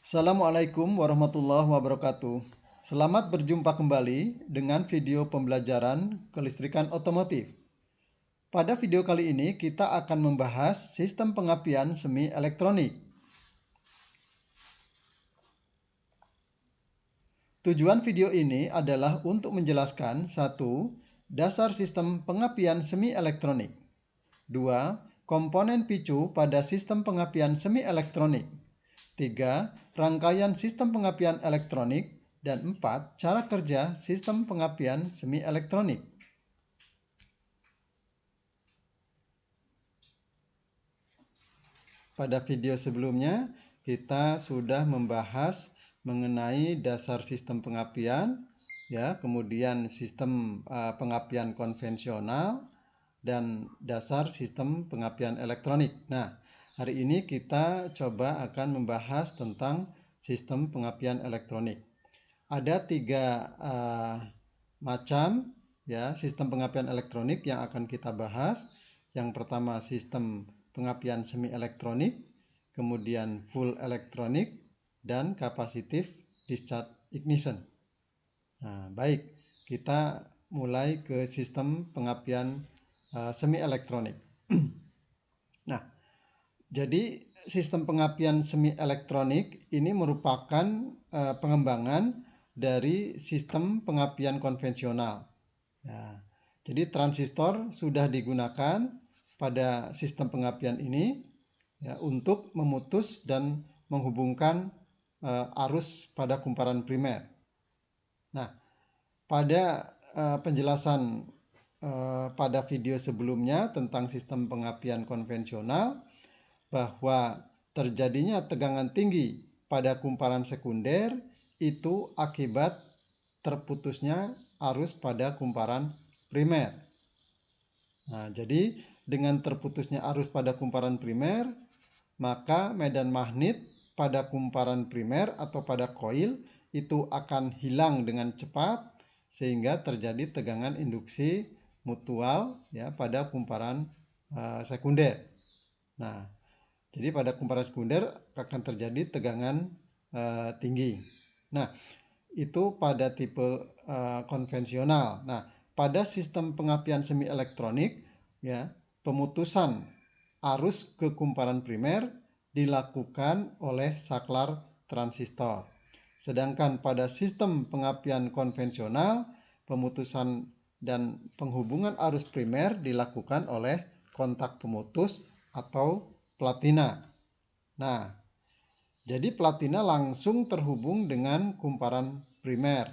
Assalamualaikum warahmatullahi wabarakatuh. Selamat berjumpa kembali dengan video pembelajaran kelistrikan otomotif. Pada video kali ini kita akan membahas sistem pengapian semi elektronik. Tujuan video ini adalah untuk menjelaskan 1. Dasar sistem pengapian semi elektronik. 2. Komponen picu pada sistem pengapian semi elektronik. 3. Rangkaian sistem pengapian elektronik. Dan 4. Cara kerja sistem pengapian semi elektronik. Pada video sebelumnya, kita sudah membahas mengenai dasar sistem pengapian, kemudian sistem pengapian konvensional, dan dasar sistem pengapian elektronik. Nah, hari ini kita coba akan membahas tentang sistem pengapian elektronik. Ada 3 macam sistem pengapian elektronik yang akan kita bahas. Yang pertama sistem pengapian semi elektronik, kemudian full elektronik, dan capacitive discharge ignition. Nah, baik, kita mulai ke sistem pengapian semi elektronik. Nah, jadi sistem pengapian semi elektronik ini merupakan pengembangan dari sistem pengapian konvensional. Nah, jadi transistor sudah digunakan pada sistem pengapian ini untuk memutus dan menghubungkan arus pada kumparan primer. Nah, pada penjelasan pada video sebelumnya tentang sistem pengapian konvensional, bahwa terjadinya tegangan tinggi pada kumparan sekunder itu akibat terputusnya arus pada kumparan primer. Nah, jadi dengan terputusnya arus pada kumparan primer, maka medan magnet pada kumparan primer atau pada koil itu akan hilang dengan cepat sehingga terjadi tegangan induksi mutual pada kumparan sekunder. Nah, jadi pada kumparan sekunder akan terjadi tegangan tinggi. Nah, itu pada tipe konvensional. Nah, pada sistem pengapian semi elektronik, pemutusan arus ke kumparan primer dilakukan oleh saklar transistor. Sedangkan pada sistem pengapian konvensional, pemutusan dan penghubungan arus primer dilakukan oleh kontak pemutus atau platina. Nah, jadi platina langsung terhubung dengan kumparan primer.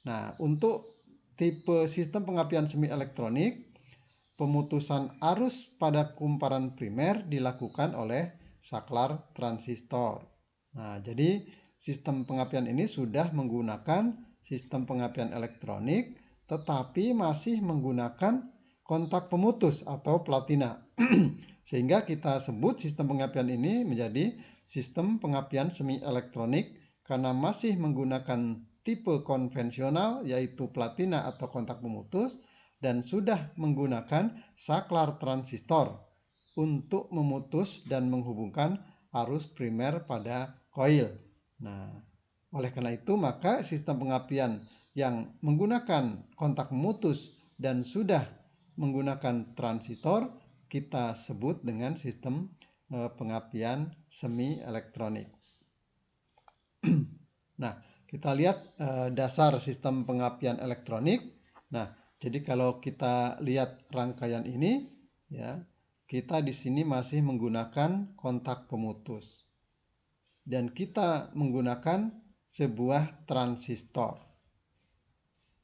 Nah, untuk tipe sistem pengapian semi elektronik, pemutusan arus pada kumparan primer dilakukan oleh saklar transistor. Nah, jadi sistem pengapian ini sudah menggunakan sistem pengapian elektronik, tetapi masih menggunakan kontak pemutus atau platina. Sehingga kita sebut sistem pengapian ini menjadi sistem pengapian semi elektronik karena masih menggunakan tipe konvensional yaitu platina atau kontak pemutus dan sudah menggunakan saklar transistor untuk memutus dan menghubungkan arus primer pada koil. Nah, oleh karena itu maka sistem pengapian yang menggunakan kontak pemutus dan sudah menggunakan transistor kita sebut dengan sistem pengapian semi elektronik. Nah, kita lihat dasar sistem pengapian elektronik. Nah, jadi kalau kita lihat rangkaian ini, kita di sini masih menggunakan kontak pemutus. Dan kita menggunakan sebuah transistor.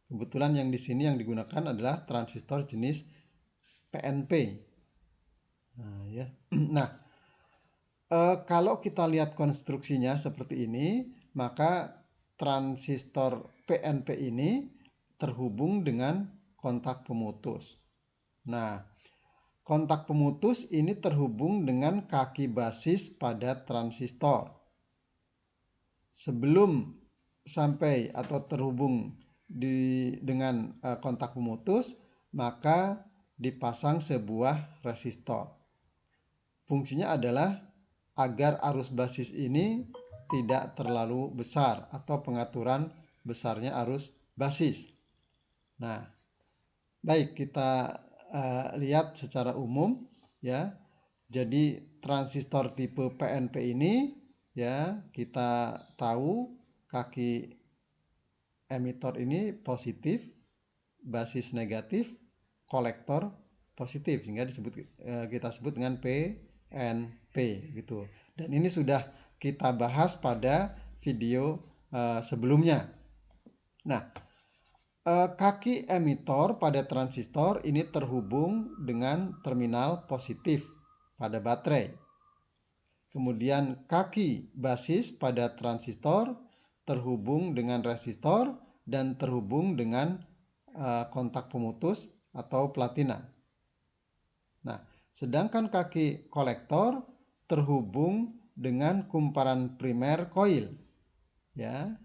Kebetulan yang di sini yang digunakan adalah transistor jenis PNP. Nah, kalau kita lihat konstruksinya seperti ini, maka transistor PNP ini terhubung dengan kontak pemutus. Nah, kontak pemutus ini terhubung dengan kaki basis pada transistor. Sebelum sampai atau terhubung dengan kontak pemutus, maka dipasang sebuah resistor. Fungsinya adalah agar arus basis ini tidak terlalu besar atau pengaturan besarnya arus basis. Nah, baik, kita lihat secara umum ya. Jadi transistor tipe PNP ini ya, kita tahu kaki emitor ini positif, basis negatif, kolektor positif, sehingga kita sebut dengan PNP gitu. Dan ini sudah kita bahas pada video sebelumnya. Nah, kaki emitor pada transistor ini terhubung dengan terminal positif pada baterai. Kemudian kaki basis pada transistor terhubung dengan resistor dan terhubung dengan kontak pemutus atau platina. Nah, sedangkan kaki kolektor terhubung dengan kumparan primer koil. Ya.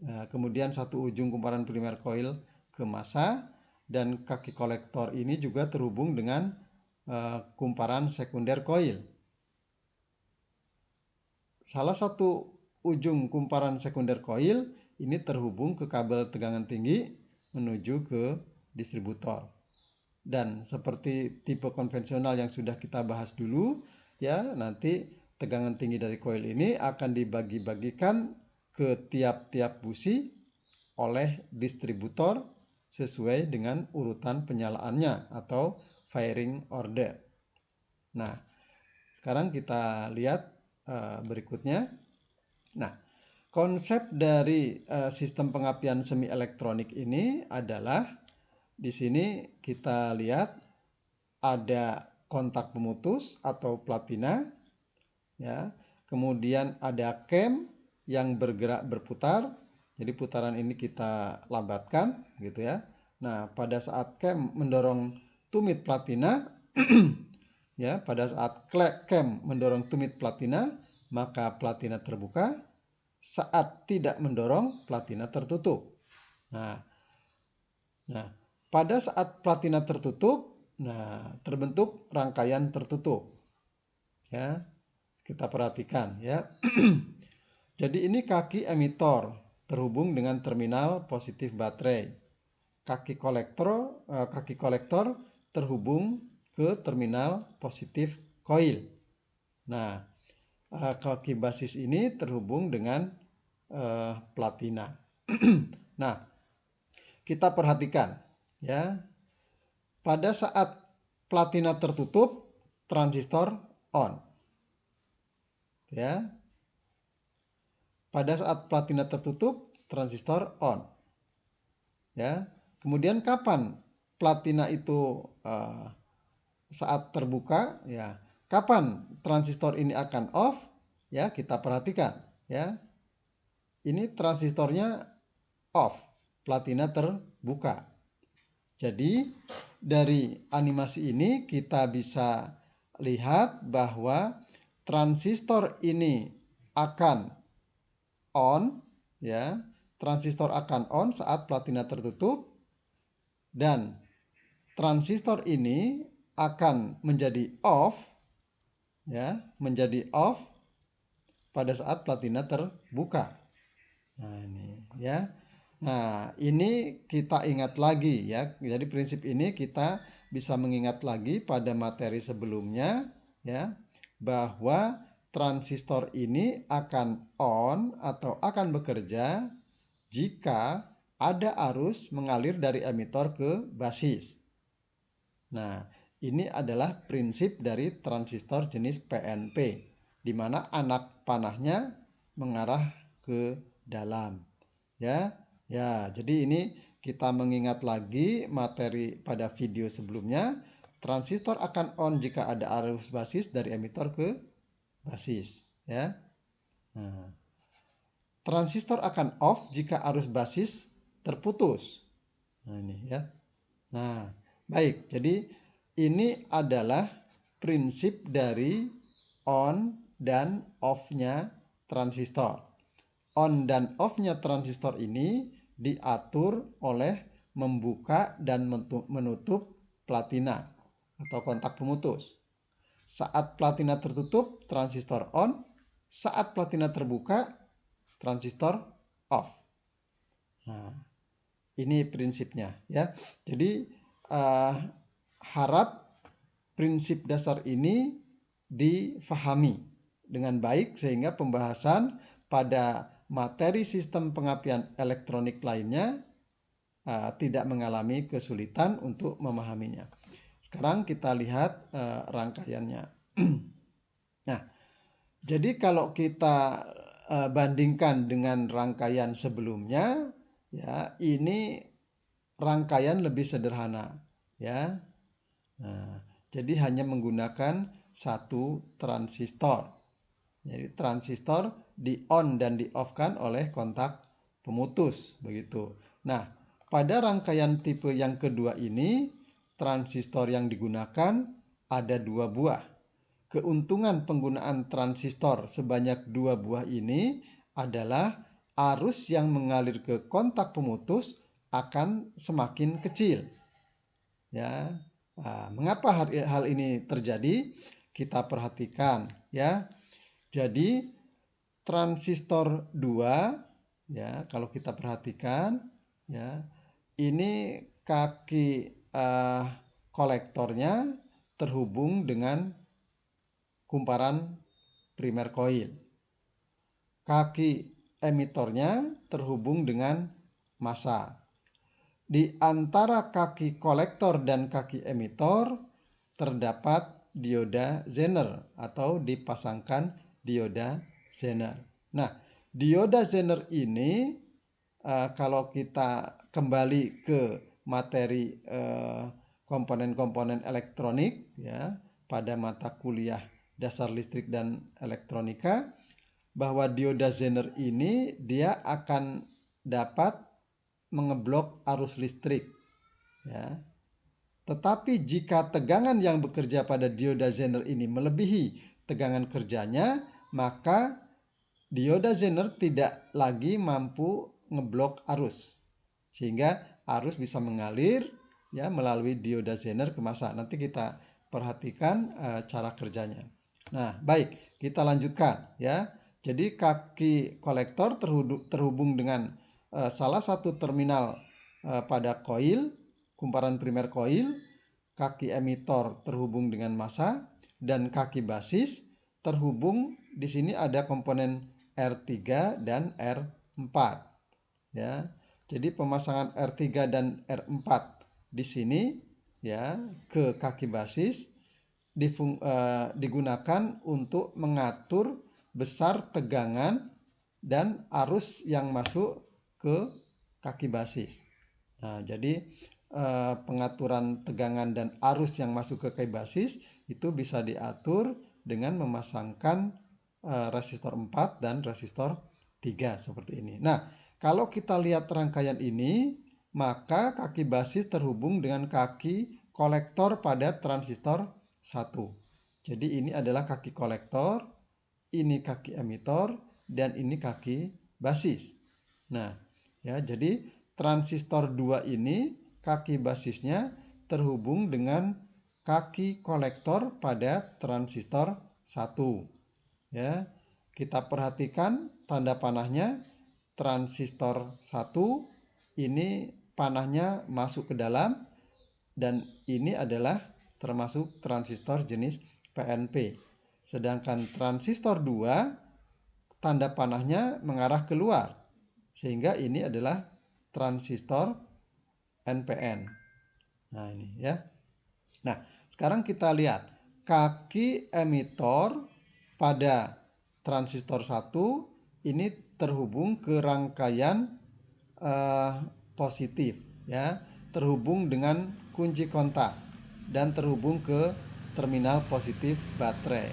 Nah, kemudian satu ujung kumparan primer koil ke massa, dan kaki kolektor ini juga terhubung dengan kumparan sekunder koil. Salah satu ujung kumparan sekunder koil ini terhubung ke kabel tegangan tinggi menuju ke distributor. Dan seperti tipe konvensional yang sudah kita bahas dulu, ya, nanti tegangan tinggi dari koil ini akan dibagi-bagikan ke tiap-tiap busi oleh distributor sesuai dengan urutan penyalaannya atau firing order. Nah, sekarang kita lihat berikutnya. Nah, konsep dari sistem pengapian semi elektronik ini adalah di sini kita lihat ada kontak pemutus atau platina, ya. Kemudian ada cam yang bergerak berputar. Jadi putaran ini kita lambatkan, gitu ya. Nah, pada saat cam mendorong tumit platina, ya, pada saat cam mendorong tumit platina, maka platina terbuka. Saat tidak mendorong, platina tertutup. Nah, pada saat platina tertutup, terbentuk rangkaian tertutup. Ya, kita perhatikan ya. Jadi ini kaki emitor terhubung dengan terminal positif baterai. Kaki kolektor terhubung ke terminal positif koil. Nah, kaki basis ini terhubung dengan platina. Nah, kita perhatikan ya. Pada saat platina tertutup, transistor on. Ya. Pada saat platina tertutup, transistor on. Ya. Kemudian kapan platina itu saat terbuka, ya. Kapan transistor ini akan off? Ya, kita perhatikan, ya. Ini transistornya off, platina terbuka. Jadi dari animasi ini kita bisa lihat bahwa transistor ini akan on, ya, transistor akan on saat platina tertutup, dan transistor ini akan menjadi off, ya, menjadi off pada saat platina terbuka. Nah, ini ya. Nah, ini kita ingat lagi ya. Jadi prinsip ini kita bisa mengingat lagi pada materi sebelumnya ya, bahwa transistor ini akan on atau akan bekerja jika ada arus mengalir dari emitor ke basis. Nah, ini adalah prinsip dari transistor jenis PNP, di mana anak panahnya mengarah ke dalam. Ya, jadi ini kita mengingat lagi materi pada video sebelumnya. Transistor akan on jika ada arus basis dari emitor ke basis, ya. Nah, transistor akan off jika arus basis terputus. Nah, ini ya. Nah, baik. Jadi ini adalah prinsip dari on dan off-nya transistor. On dan off-nya transistor ini diatur oleh membuka dan menutup platina atau kontak pemutus. Saat platina tertutup, transistor on. Saat platina terbuka, transistor off. Nah, ini prinsipnya ya. Jadi harap prinsip dasar ini difahami dengan baik sehingga pembahasan pada materi sistem pengapian elektronik lainnya tidak mengalami kesulitan untuk memahaminya. Sekarang kita lihat rangkaiannya. Nah, jadi kalau kita bandingkan dengan rangkaian sebelumnya, ya ini rangkaian lebih sederhana, ya. Nah, jadi hanya menggunakan satu transistor. Jadi transistor di on dan di off kan oleh kontak pemutus, begitu. Nah, pada rangkaian tipe yang kedua ini, transistor yang digunakan ada 2 buah. Keuntungan penggunaan transistor sebanyak 2 buah ini adalah arus yang mengalir ke kontak pemutus akan semakin kecil. Ya, mengapa hal ini terjadi? Kita perhatikan ya. Jadi transistor 2 ya, kalau kita perhatikan ya, ini kaki kolektornya terhubung dengan kumparan primer coil. Kaki emitornya terhubung dengan massa. Di antara kaki kolektor dan kaki emitor terdapat dioda Zener atau dipasangkan dioda Zener. Nah, dioda Zener ini kalau kita kembali ke materi komponen-komponen elektronik ya pada mata kuliah dasar listrik dan elektronika, bahwa dioda Zener ini dia akan dapat mengeblok arus listrik ya. Tetapi jika tegangan yang bekerja pada dioda Zener ini melebihi tegangan kerjanya, maka dioda Zener tidak lagi mampu ngeblok arus, sehingga arus bisa mengalir ya melalui dioda Zener ke massa. Nanti kita perhatikan cara kerjanya. Nah, baik, kita lanjutkan ya. Jadi kaki kolektor terhubung dengan salah satu terminal pada koil, kumparan primer koil, kaki emitor terhubung dengan massa, dan kaki basis terhubung. Di sini ada komponen R3 dan R4 ya. Jadi pemasangan R3 dan R4 di sini ya ke kaki basis digunakan untuk mengatur besar tegangan dan arus yang masuk ke kaki basis. Nah, jadi pengaturan tegangan dan arus yang masuk ke kaki basis itu bisa diatur dengan memasangkan resistor 4 dan resistor 3 seperti ini. Nah, kalau kita lihat rangkaian ini, maka kaki basis terhubung dengan kaki kolektor pada transistor 1. Jadi ini adalah kaki kolektor, ini kaki emitor, dan ini kaki basis. Nah, ya jadi transistor 2 ini kaki basisnya terhubung dengan kaki kolektor pada transistor 1. Ya, kita perhatikan tanda panahnya. Transistor 1 ini panahnya masuk ke dalam, dan ini adalah termasuk transistor jenis PNP. Sedangkan transistor 2 tanda panahnya mengarah keluar, sehingga ini adalah transistor NPN. Nah, ini ya. Nah, sekarang kita lihat kaki emitor pada transistor 1 ini terhubung ke rangkaian positif ya, terhubung dengan kunci kontak dan terhubung ke terminal positif baterai.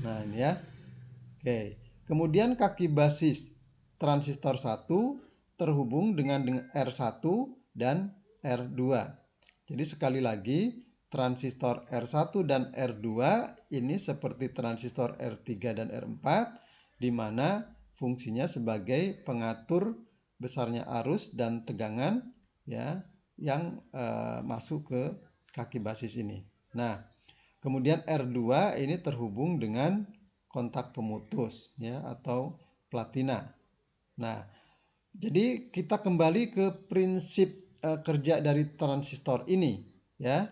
Nah, ini ya. Oke. Kemudian kaki basis transistor 1 terhubung dengan R1 dan R2. Jadi sekali lagi, transistor R1 dan R2 ini seperti transistor R3 dan R4, di mana fungsinya sebagai pengatur besarnya arus dan tegangan ya yang masuk ke kaki basis ini. Nah, kemudian R2 ini terhubung dengan kontak pemutus ya atau platina. Nah, jadi kita kembali ke prinsip kerja dari transistor ini ya,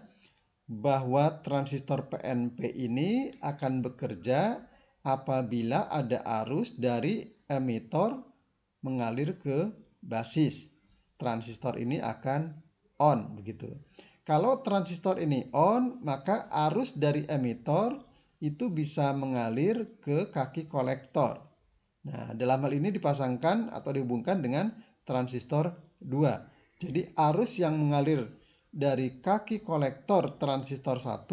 bahwa transistor PNP ini akan bekerja apabila ada arus dari emitor mengalir ke basis. Transistor ini akan on begitu. Kalau transistor ini on, maka arus dari emitor itu bisa mengalir ke kaki kolektor. Nah, dalam hal ini dipasangkan atau dihubungkan dengan transistor 2. Jadi arus yang mengalir dari kaki kolektor transistor 1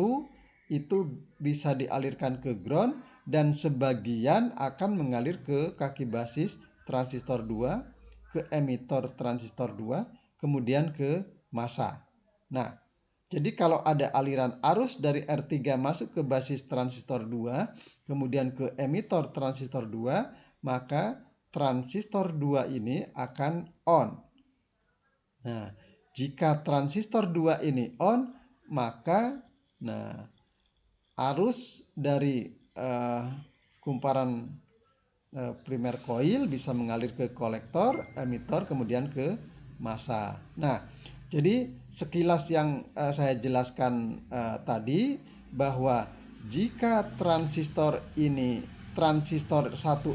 itu bisa dialirkan ke ground dan sebagian akan mengalir ke kaki basis transistor 2, ke emitor transistor 2, kemudian ke massa. Nah, jadi kalau ada aliran arus dari R3 masuk ke basis transistor 2, kemudian ke emitor transistor 2, maka transistor 2 ini akan on. Nah, jika transistor 2 ini on, maka arus dari kumparan primer coil bisa mengalir ke kolektor, emitor, kemudian ke massa. Nah, jadi sekilas yang saya jelaskan tadi bahwa jika transistor 1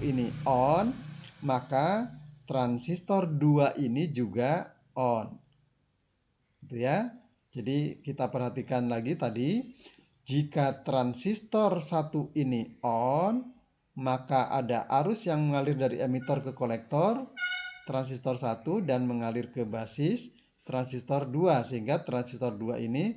ini on, maka transistor 2 ini juga on. Gitu ya. Jadi kita perhatikan lagi tadi, jika transistor 1 ini on, maka ada arus yang mengalir dari emitor ke kolektor transistor 1 dan mengalir ke basis transistor 2, sehingga transistor 2 ini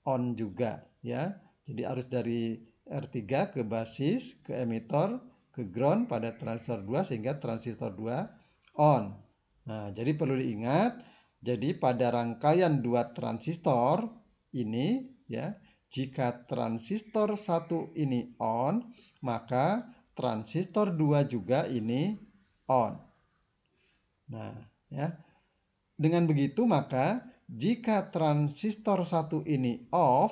on juga ya. Jadi arus dari R3 ke basis, ke emitor, ke ground pada transistor 2 sehingga transistor 2 on. Nah, jadi perlu diingat, jadi pada rangkaian 2 transistor ini ya, jika transistor 1 ini on, maka transistor 2 juga ini on. Nah, ya. Dengan begitu maka jika transistor 1 ini off,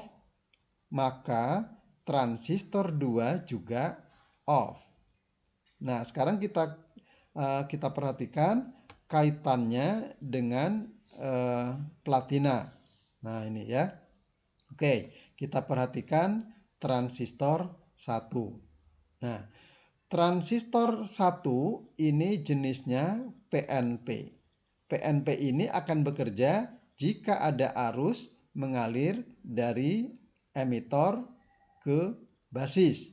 maka transistor 2 juga off. Nah, sekarang kita perhatikan kaitannya dengan platina. Nah, ini ya. Oke, kita perhatikan transistor 1. Nah, transistor 1 ini jenisnya PNP. PNP ini akan bekerja jika ada arus mengalir dari emitor ke basis.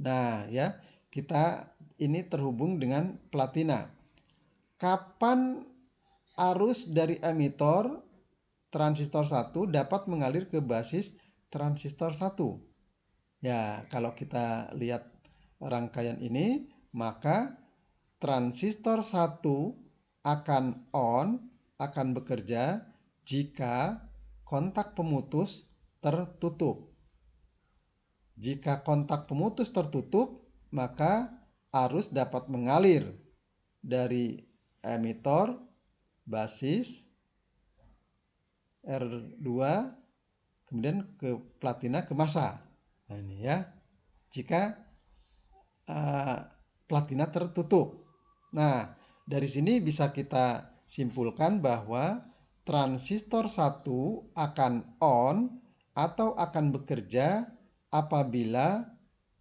Nah, ya, kita ini terhubung dengan platina. Kapan arus dari emitor transistor 1 dapat mengalir ke basis transistor 1? Ya, kalau kita lihat rangkaian ini, maka transistor 1 akan on, akan bekerja jika kontak pemutus tertutup. Jika kontak pemutus tertutup, maka arus dapat mengalir dari emitor, basis, R2, kemudian ke platina, ke massa. Nah, ini ya. Jika platina tertutup. Nah, dari sini bisa kita simpulkan bahwa transistor 1 akan on atau akan bekerja apabila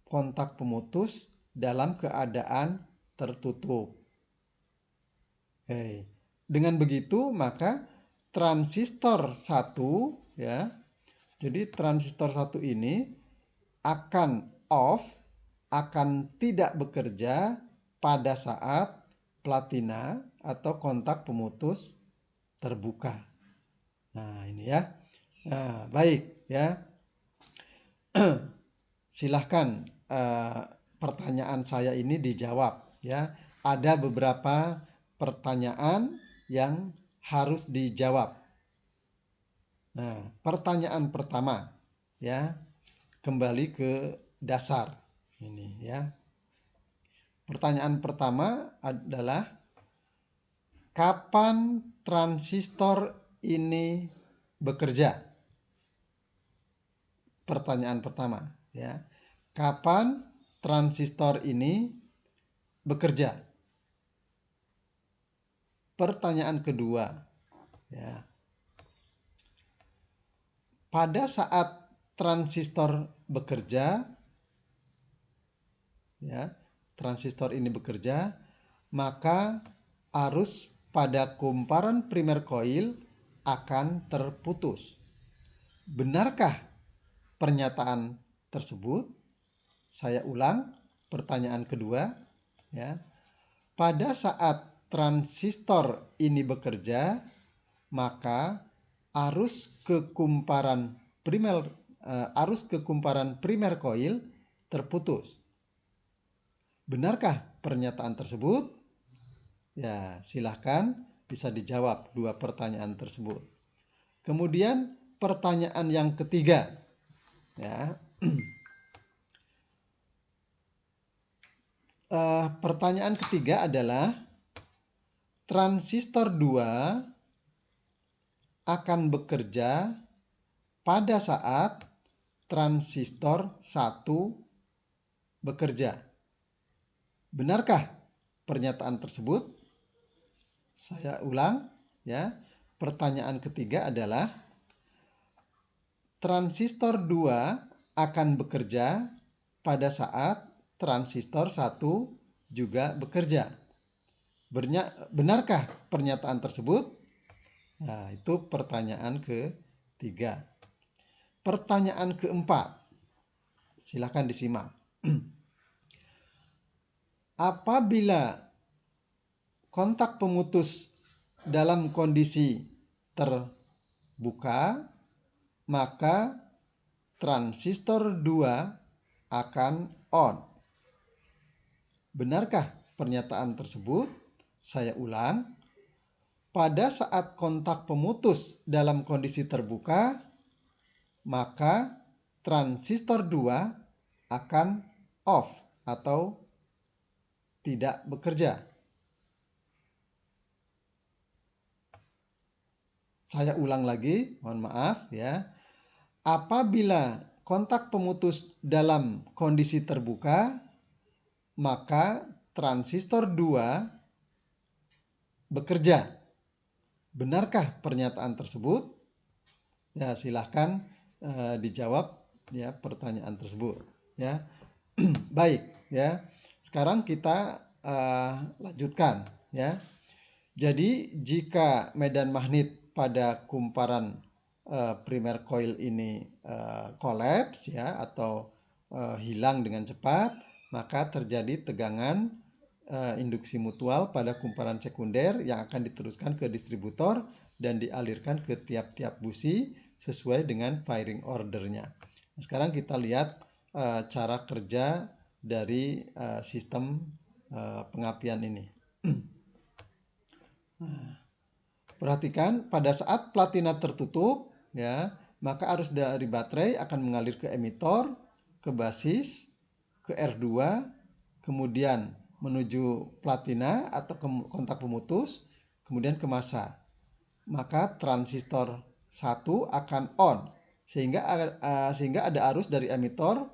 kontak pemutus dalam keadaan tertutup. Oke. Dengan begitu maka transistor 1 ya. Jadi transistor 1 ini akan off, akan tidak bekerja pada saat platina atau kontak pemutus terbuka. Nah, ini ya. Nah, baik ya. Silahkan pertanyaan saya ini dijawab ya. Ada beberapa pertanyaan yang harus dijawab. Nah, pertanyaan pertama ya, kembali ke dasar ini ya. Pertanyaan pertama adalah kapan transistor ini bekerja? Pertanyaan pertama ya. Kapan transistor ini bekerja? Pertanyaan kedua, ya. Pada saat transistor bekerja, ya, transistor ini bekerja, maka arus pada kumparan primer coil akan terputus. Benarkah pernyataan tersebut? Saya ulang pertanyaan kedua, ya. Pada saat transistor ini bekerja, maka arus ke kumparan primer coil terputus. Benarkah pernyataan tersebut? Ya, silahkan bisa dijawab dua pertanyaan tersebut. Kemudian pertanyaan yang ketiga, ya. Pertanyaan ketiga adalah transistor 2 akan bekerja pada saat transistor 1 bekerja. Benarkah pernyataan tersebut? Saya ulang, ya. Pertanyaan ketiga adalah transistor 2 akan bekerja pada saat transistor 1 juga bekerja. Benarkah pernyataan tersebut? Nah, itu pertanyaan ketiga. Pertanyaan keempat, silakan disimak. Apabila kontak pemutus dalam kondisi terbuka, maka transistor 2 akan on. Benarkah pernyataan tersebut? Saya ulang. Pada saat kontak pemutus dalam kondisi terbuka, maka transistor 2 akan off atau tidak bekerja. Saya ulang lagi, mohon maaf ya. Apabila kontak pemutus dalam kondisi terbuka, maka transistor 2 bekerja. Benarkah pernyataan tersebut? Ya, silahkan dijawab ya pertanyaan tersebut. Ya, baik ya. Sekarang kita lanjutkan ya. Jadi jika medan magnet pada kumparan primer coil ini kolaps ya atau hilang dengan cepat, maka terjadi tegangan induksi mutual pada kumparan sekunder yang akan diteruskan ke distributor dan dialirkan ke tiap-tiap busi sesuai dengan firing ordernya. Nah, sekarang kita lihat cara kerja dari sistem pengapian ini. Perhatikan pada saat platina tertutup, ya, maka arus dari baterai akan mengalir ke emitor, ke basis, ke R2, kemudian menuju platina atau ke kontak pemutus, kemudian ke massa. Maka transistor 1 akan on sehingga ada arus dari emitor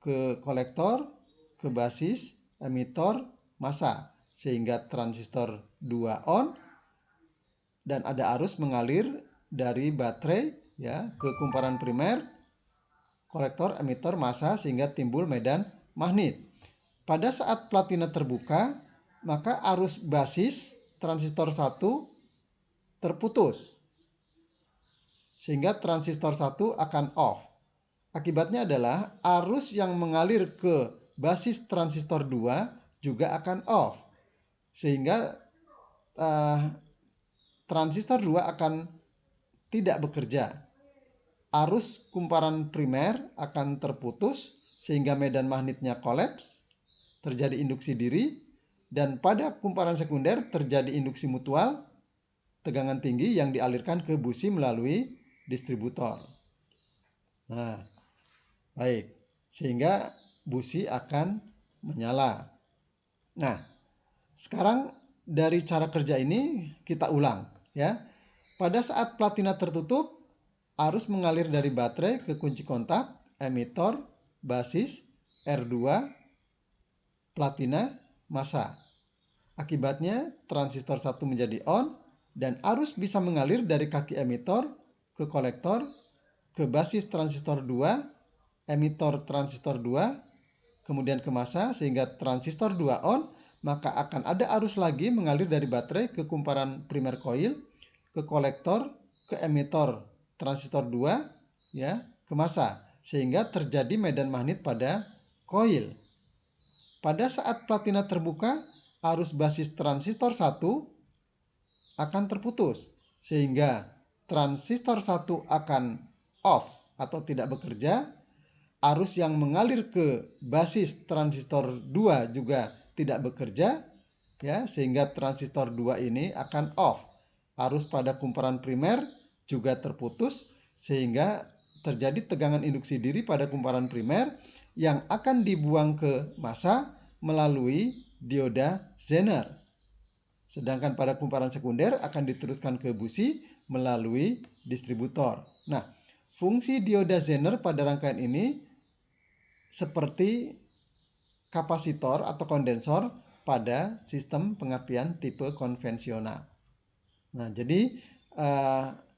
ke kolektor, ke basis, emitor, massa, sehingga transistor 2 on dan ada arus mengalir dari baterai ya ke kumparan primer, kolektor, emitor, massa sehingga timbul medan magnet. Pada saat platina terbuka, maka arus basis transistor 1 terputus. Sehingga transistor 1 akan off. Akibatnya adalah arus yang mengalir ke basis transistor 2 juga akan off. Sehingga transistor 2 akan tidak bekerja. Arus kumparan primer akan terputus sehingga medan magnetnya kolaps, terjadi induksi diri, dan pada kumparan sekunder terjadi induksi mutual, tegangan tinggi yang dialirkan ke busi melalui distributor. Nah, baik, sehingga busi akan menyala. Nah, sekarang dari cara kerja ini kita ulang ya. Pada saat platina tertutup, arus mengalir dari baterai ke kunci kontak, emitor, basis, R2, platina massa. Akibatnya transistor 1 menjadi on dan arus bisa mengalir dari kaki emitor ke kolektor, ke basis transistor 2, emitor transistor 2, kemudian ke massa sehingga transistor 2 on, maka akan ada arus lagi mengalir dari baterai ke kumparan primer coil, ke kolektor, ke emitor transistor 2, ya, ke massa sehingga terjadi medan magnet pada coil. Pada saat platina terbuka, arus basis transistor 1 akan terputus sehingga transistor 1 akan off atau tidak bekerja. Arus yang mengalir ke basis transistor 2 juga tidak bekerja, ya, sehingga transistor 2 ini akan off. Arus pada kumparan primer juga terputus sehingga terjadi tegangan induksi diri pada kumparan primer yang akan dibuang ke massa melalui dioda Zener. Sedangkan pada kumparan sekunder akan diteruskan ke busi melalui distributor. Nah, fungsi dioda Zener pada rangkaian ini seperti kapasitor atau kondensor pada sistem pengapian tipe konvensional. Nah, jadi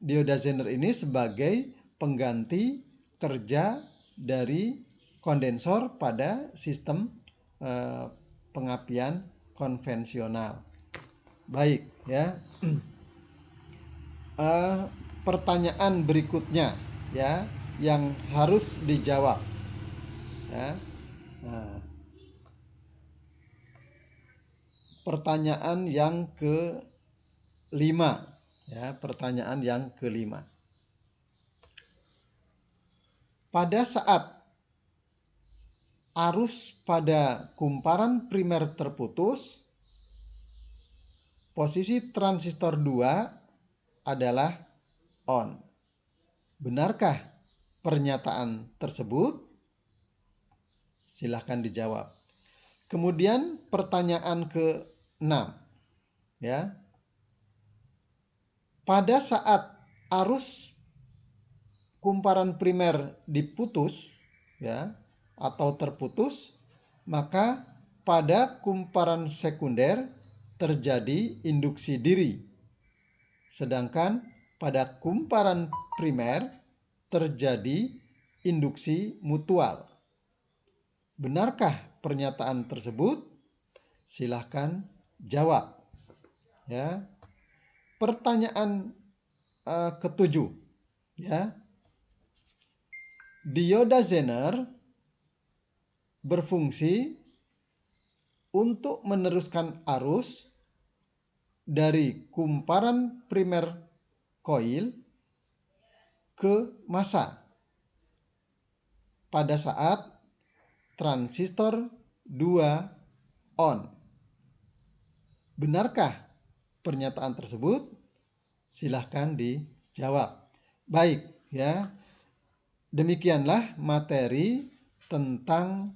dioda Zener ini sebagai pengganti kerja dari kondensor pada sistem pengapian konvensional. Baik, ya. Pertanyaan berikutnya, ya, yang harus dijawab, ya. Nah, pertanyaan yang kelima, ya, pertanyaan yang kelima. Pada saat arus pada kumparan primer terputus, posisi transistor 2 adalah on. Benarkah pernyataan tersebut? Silahkan dijawab. Kemudian pertanyaan ke-6, ya. Pada saat arus kumparan primer diputus, ya, atau terputus, maka pada kumparan sekunder terjadi induksi diri. Sedangkan pada kumparan primer terjadi induksi mutual. Benarkah pernyataan tersebut? Silahkan jawab. Ya. Pertanyaan ke-7, ya. Dioda Zener berfungsi untuk meneruskan arus dari kumparan primer coil ke massa pada saat transistor 2 on. Benarkah pernyataan tersebut? Silahkan dijawab. Baik, ya. Demikianlah materi tentang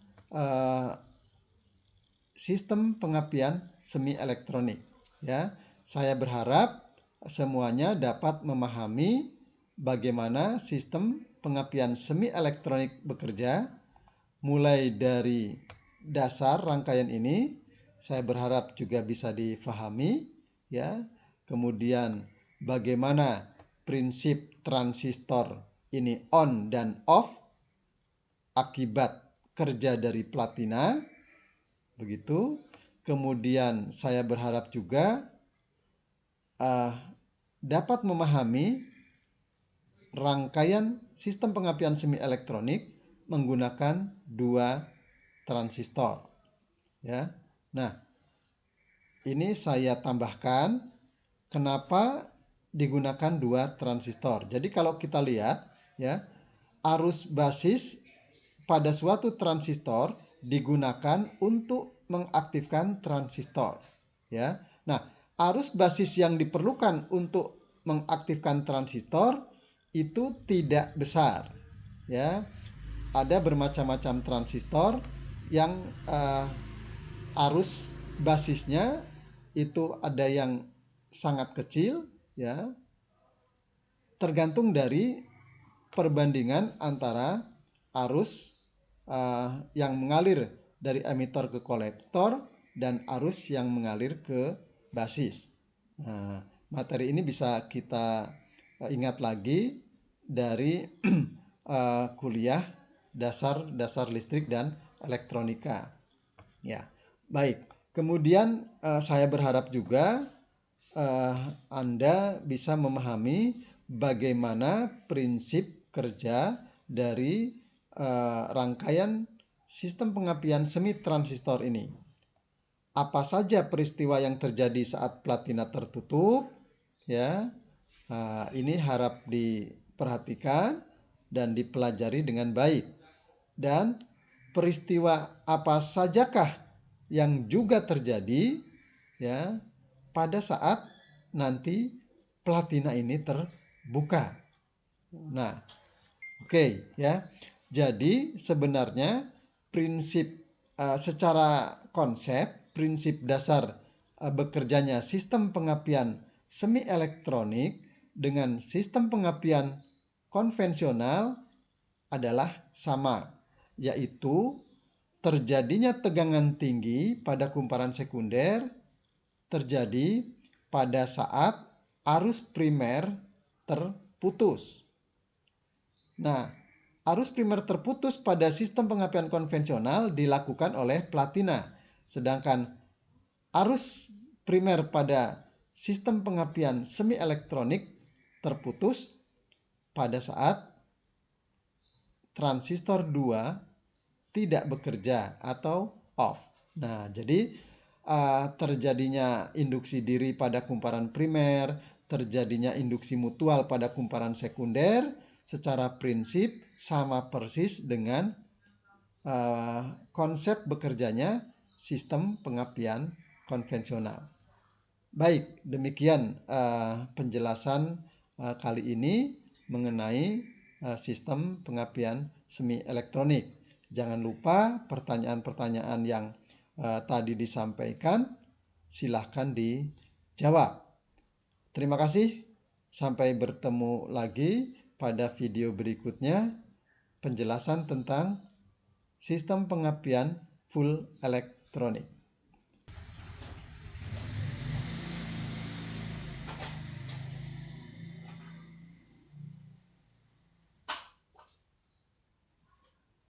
sistem pengapian semi elektronik, ya. Saya berharap semuanya dapat memahami bagaimana sistem pengapian semi elektronik bekerja mulai dari dasar rangkaian ini. Saya berharap juga bisa difahami, ya. Kemudian bagaimana prinsip transistor ini on dan off akibat kerja dari platina, begitu. Kemudian saya berharap juga dapat memahami rangkaian sistem pengapian semi elektronik menggunakan 2 transistor, ya. Nah, ini saya tambahkan kenapa digunakan 2 transistor. Jadi kalau kita lihat, ya, arus basis pada suatu transistor digunakan untuk mengaktifkan transistor, ya. Nah, arus basis yang diperlukan untuk mengaktifkan transistor itu tidak besar, ya. Ada bermacam-macam transistor yang arus basisnya itu ada yang sangat kecil, ya. Tergantung dari perbandingan antara arus yang mengalir dari emitor ke kolektor dan arus yang mengalir ke basis. Nah, materi ini bisa kita ingat lagi dari kuliah dasar listrik dan elektronika. Ya, baik. Kemudian saya berharap juga Anda bisa memahami bagaimana prinsip kerja dari rangkaian sistem pengapian semi transistor ini. Apa saja peristiwa yang terjadi saat platina tertutup, ya. Ini harap diperhatikan dan dipelajari dengan baik. Dan peristiwa apa sajakah yang juga terjadi, ya, pada saat nanti platina ini terbuka. Nah, oke, ya. Jadi sebenarnya prinsip secara konsep, prinsip dasar bekerjanya sistem pengapian semi elektronik dengan sistem pengapian konvensional adalah sama, yaitu terjadinya tegangan tinggi pada kumparan sekunder terjadi pada saat arus primer terputus. Nah, arus primer terputus pada sistem pengapian konvensional dilakukan oleh platina, sedangkan arus primer pada sistem pengapian semi elektronik terputus pada saat transistor 2 tidak bekerja atau off. Nah, jadi terjadinya induksi diri pada kumparan primer, terjadinya induksi mutual pada kumparan sekunder, secara prinsip sama persis dengan konsep bekerjanya sistem pengapian konvensional. Baik, demikian penjelasan kali ini mengenai sistem pengapian semi elektronik. Jangan lupa pertanyaan-pertanyaan yang tadi disampaikan silahkan dijawab. Terima kasih. Sampai bertemu lagi pada video berikutnya, penjelasan tentang sistem pengapian full elektronik.